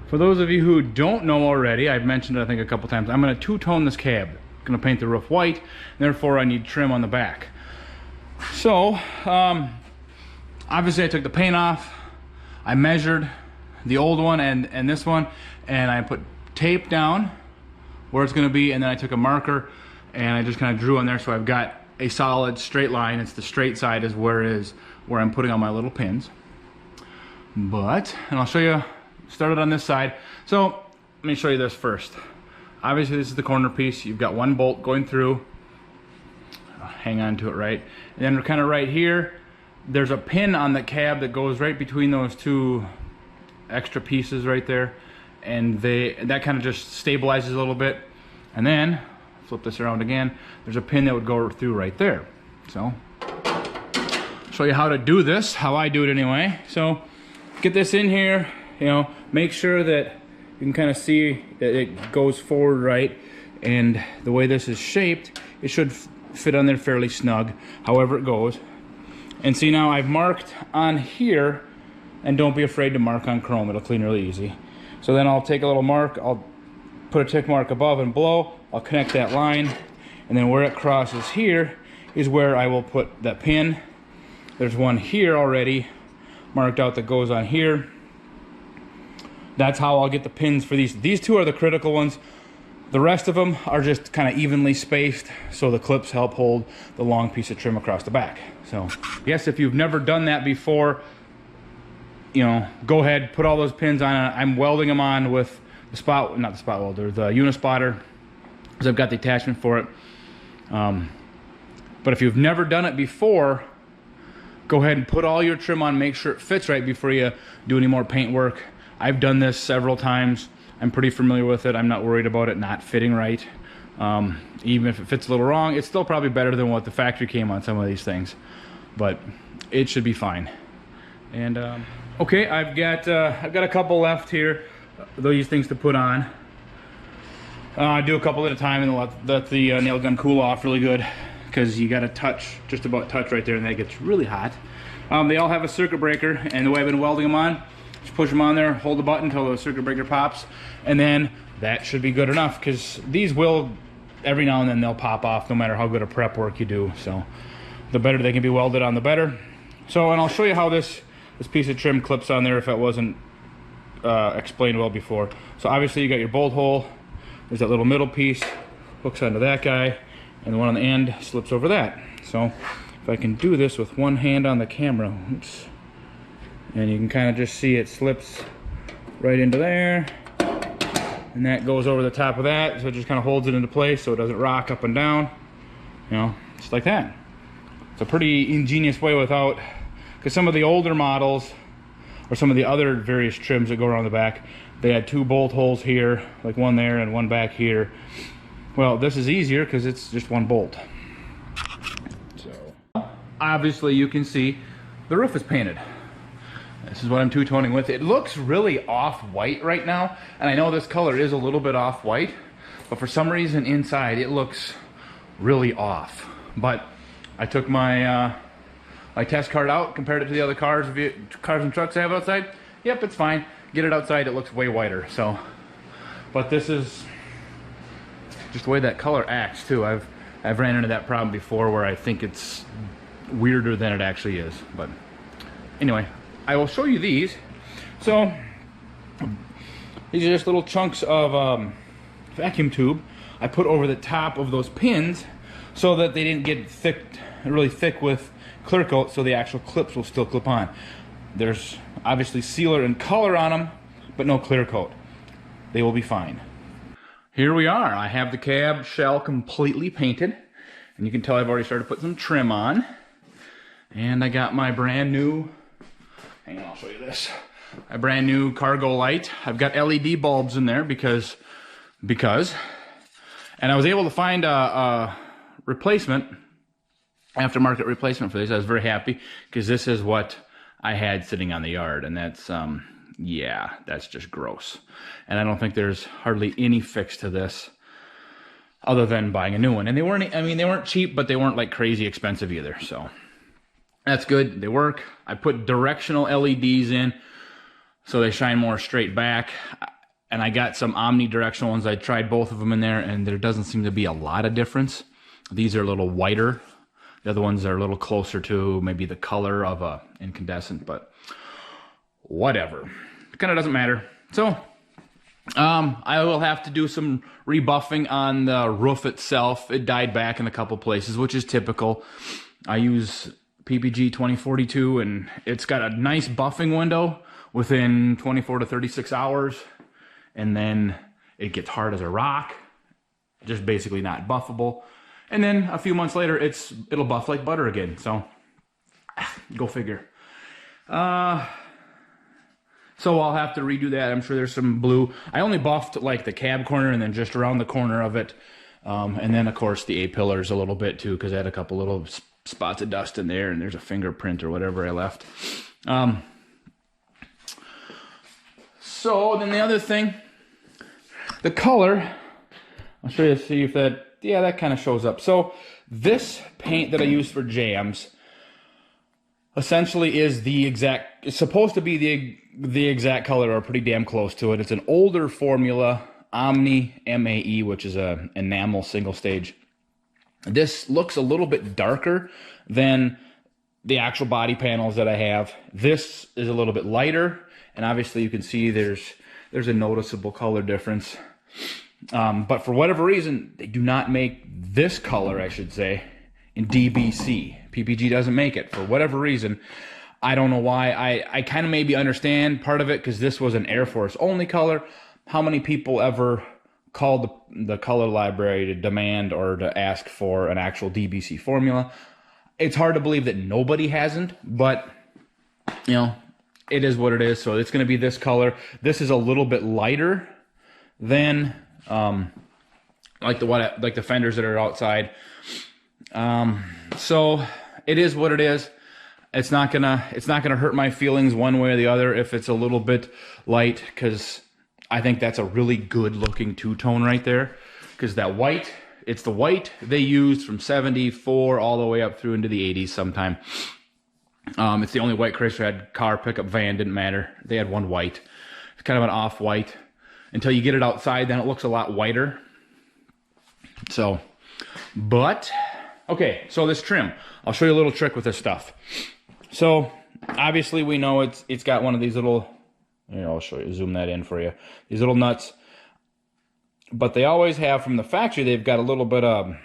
For those of you who don't know already, I've mentioned it I think a couple times, I'm going to two-tone this cab. I'm going to paint the roof white, therefore I need trim on the back. So, obviously I took the paint off, I measured the old one and this one, and I put tape down where it's going to be, and then I took a marker and I just kind of drew on there so I've got a solid straight line. It's the straight side is where I'm putting on my little pins. And I'll show you, started on this side. So let me show you this first. Obviously this is the corner piece. You've got one bolt going through. Hang on to it right. And then kind of right here, there's a pin on the cab that goes right between those two extra pieces right there. And that kind of just stabilizes a little bit. And then, flip this around again, there's a pin that would go through right there. So, show you how to do this, how I do it anyway. So, get this in here, you know, make sure that you can kind of see that it goes forward right, and the way this is shaped, it should fit on there fairly snug, however it goes. And see, now I've marked on here, and don't be afraid to mark on chrome, it'll clean really easy. So then I'll take a little mark, I'll put a tick mark above and below, I'll connect that line, and then where it crosses here is where I will put that pin. There's one here already marked out that goes on here. That's how I'll get the pins for these. These two are the critical ones. The rest of them are just kind of evenly spaced, so the clips help hold the long piece of trim across the back. So, yes, if you've never done that before, you know, go ahead, put all those pins on. I'm welding them on with the not the spot welder, the Unispotter, because I've got the attachment for it. But if you've never done it before, go ahead and put all your trim on, make sure it fits right before you do any more paint work. I've done this several times. I'm pretty familiar with it. I'm not worried about it not fitting right. Even if it fits a little wrong, it's still probably better than what the factory came on some of these things. But it should be fine. And okay, I've got a couple left here, these things to put on. I do a couple at a time and let the nail gun cool off really good, because you got to touch, just about touch right there, and that gets really hot. They all have a circuit breaker, and the way I've been welding them on, just push them on there, hold the button until the circuit breaker pops, and then that should be good enough, because these will, every now and then they'll pop off no matter how good a prep work you do. So the better they can be welded on, the better. So, and I'll show you how this piece of trim clips on there if it wasn't explained well before. So obviously you got your bolt hole, there's that little middle piece, hooks onto that guy, and the one on the end slips over that. So if I can do this with one hand on the camera, oops, and you can kind of just see it slips right into there, and that goes over the top of that, so it just kind of holds it into place so it doesn't rock up and down, you know, just like that. It's a pretty ingenious way without, because some of the older models or some of the other various trims that go around the back, they had two bolt holes here, like one there and one back here. Well, this is easier because it's just one bolt. So, obviously you can see the roof is painted. This is what I'm two-toning with. It looks really off-white right now, and I know this color is a little bit off-white, but for some reason inside it looks really off. But I took my my test card out, compared it to the other cars and trucks I have outside. Yep, it's fine. Get it outside, it looks way whiter. So, but this is just the way that color acts too. I've ran into that problem before where I think it's weirder than it actually is. But anyway, I will show you these. So these are just little chunks of vacuum tube I put over the top of those pins so that they didn't get really thick with clear coat, so the actual clips will still clip on. There's obviously sealer and color on them, but no clear coat. They will be fine. Here we are. I have the cab shell completely painted, and you can tell I've already started to put some trim on. And I got my brand new, hang on, I'll show you this. My brand new cargo light. I've got LED bulbs in there because, and I was able to find a replacement, aftermarket replacement for this. I was very happy because this is what I had sitting on the yard, and that's yeah, that's just gross. And I don't think there's hardly any fix to this other than buying a new one. And they weren't, I mean, they weren't cheap, but they weren't like crazy expensive either. So that's good. They work. I put directional LEDs in so they shine more straight back. and I got some omnidirectional ones. I tried both of them in there, and there doesn't seem to be a lot of difference. These are a little whiter. The other ones are a little closer to maybe the color of a incandescent, but whatever. It kind of doesn't matter. So I will have to do some rebuffing on the roof itself. It died back in a couple places, which is typical. I use PPG 2042, and it's got a nice buffing window within 24 to 36 hours, and then it gets hard as a rock, just basically not buffable. And then a few months later, it'll buff like butter again. So, go figure. So I'll have to redo that. I'm sure there's some blue. I only buffed like the cab corner and then just around the corner of it. And then, of course, the A-pillars a little bit too, because I had a couple little spots of dust in there, and there's a fingerprint or whatever I left. So then the other thing, the color, I'll show you, see if that, yeah, that kind of shows up. So this paint that I use for jams essentially is the exact, it's supposed to be the exact color, or pretty damn close to it. It's an older formula, Omni MAE, which is a enamel single stage. This looks a little bit darker than the actual body panels that I have. This is a little bit lighter, and obviously you can see there's a noticeable color difference. But for whatever reason, they do not make this color, I should say, in DBC. PPG doesn't make it for whatever reason. I don't know why. I kind of maybe understand part of it because this was an Air Force only color. How many people ever called the color library to demand or to ask for an actual DBC formula? It's hard to believe that nobody hasn't, but you know, it is what it is. So it's going to be this color. This is a little bit lighter than like the fenders that are outside. So it is what it is. It's not gonna hurt my feelings one way or the other if it's a little bit light, because I think that's a really good looking two-tone right there. Because that white, it's the white they used from 74 all the way up through into the 80s sometime. It's the only white Chrysler had. Car, pickup, van, didn't matter. They had one white. It's kind of an off-white. Until you get it outside, then it looks a lot whiter. So, but, okay, so this trim. I'll show you a little trick with this stuff. So, obviously we know it's got one of these little, I'll show you, zoom that in for you. These little nuts. But they always have, from the factory, they've got a little bit of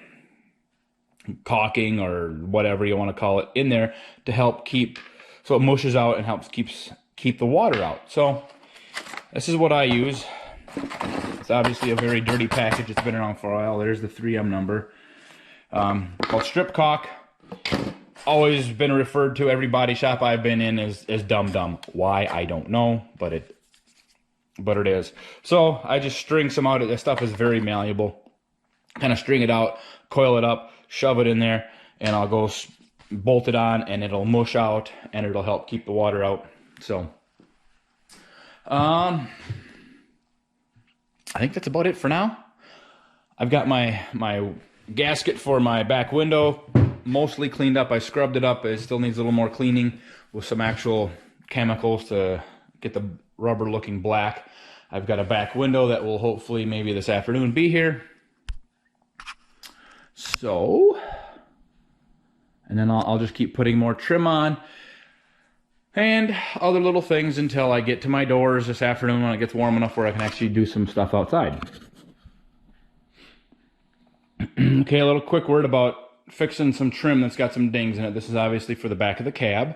caulking or whatever you want to call it in there to help keep, so it mushes out and helps keep the water out. So, this is what I use. It's obviously a very dirty package. It's been around for a while. There's the 3M number. Called Strip Caulk. Always been referred to, every body shop I've been in, as Dum Dum. Why, I don't know, but it is. So I just string some out. This stuff is very malleable. Kind of string it out, coil it up, shove it in there, and I'll go bolt it on, and it'll mush out, and it'll help keep the water out. So, I think that's about it for now. I've got my gasket for my back window mostly cleaned up. I scrubbed it up. It still needs a little more cleaning with some actual chemicals to get the rubber looking black. I've got a back window that will hopefully maybe this afternoon be here. So, and then I'll just keep putting more trim on and other little things until I get to my doors this afternoon when it gets warm enough where I can actually do some stuff outside. Okay, a little quick word about fixing some trim that's got some dings in it. This is obviously for the back of the cab.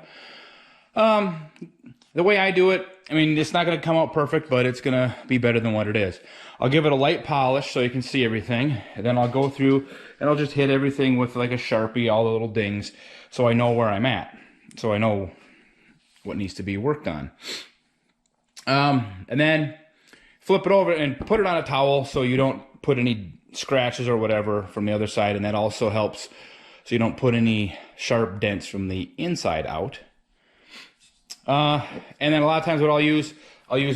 The way I do it, I mean, it's not going to come out perfect, but it's going to be better than what it is. I'll give it a light polish so you can see everything, and then I'll go through and I'll just hit everything with like a Sharpie, all the little dings, so I know where I'm at, so I know what needs to be worked on. And then flip it over and put it on a towel so you don't put any scratches or whatever from the other side, and that also helps so you don't put any sharp dents from the inside out. And then a lot of times what I'll use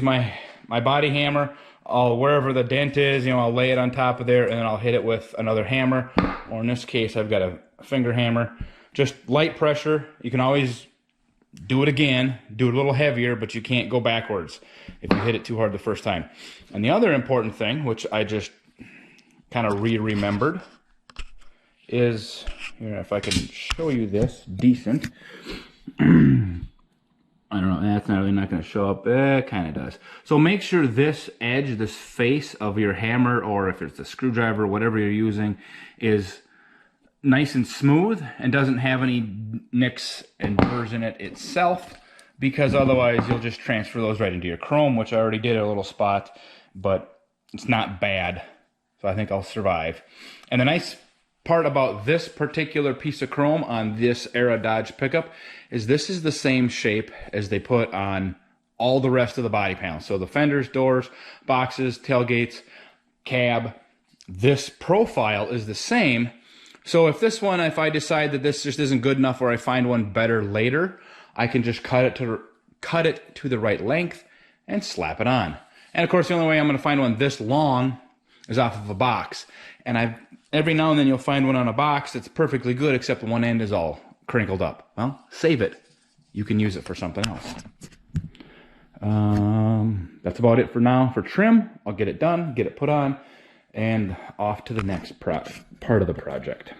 my body hammer. Wherever the dent is, I'll lay it on top of there, and then I'll hit it with another hammer, or in this case I've got a finger hammer. Just light pressure. You can always do it again, do it a little heavier, but you can't go backwards if you hit it too hard the first time. And the other important thing, which I just kind of remembered, is, here, if I can show you this decent. I don't know, that's not really not going to show up. It kind of does. So make sure this edge, this face of your hammer, or if it's a screwdriver, whatever you're using, is nice and smooth and doesn't have any nicks and burrs in it itself, because otherwise you'll just transfer those right into your chrome, which I already did a little spot, but it's not bad. So I think I'll survive. And the nice part about this particular piece of chrome on this era Dodge pickup is this is the same shape as they put on all the rest of the body panels. So the fenders, doors, boxes, tailgates, cab, this profile is the same. So if this one, if I decide that this just isn't good enough or I find one better later, I can just cut it to the right length and slap it on. And of course, the only way I'm going to find one this long is off of a box. And every now and then you'll find one on a box that's perfectly good, except one end is all crinkled up. Well, save it. You can use it for something else. That's about it for now for trim. I'll get it done, get it put on, and off to the next part of the project.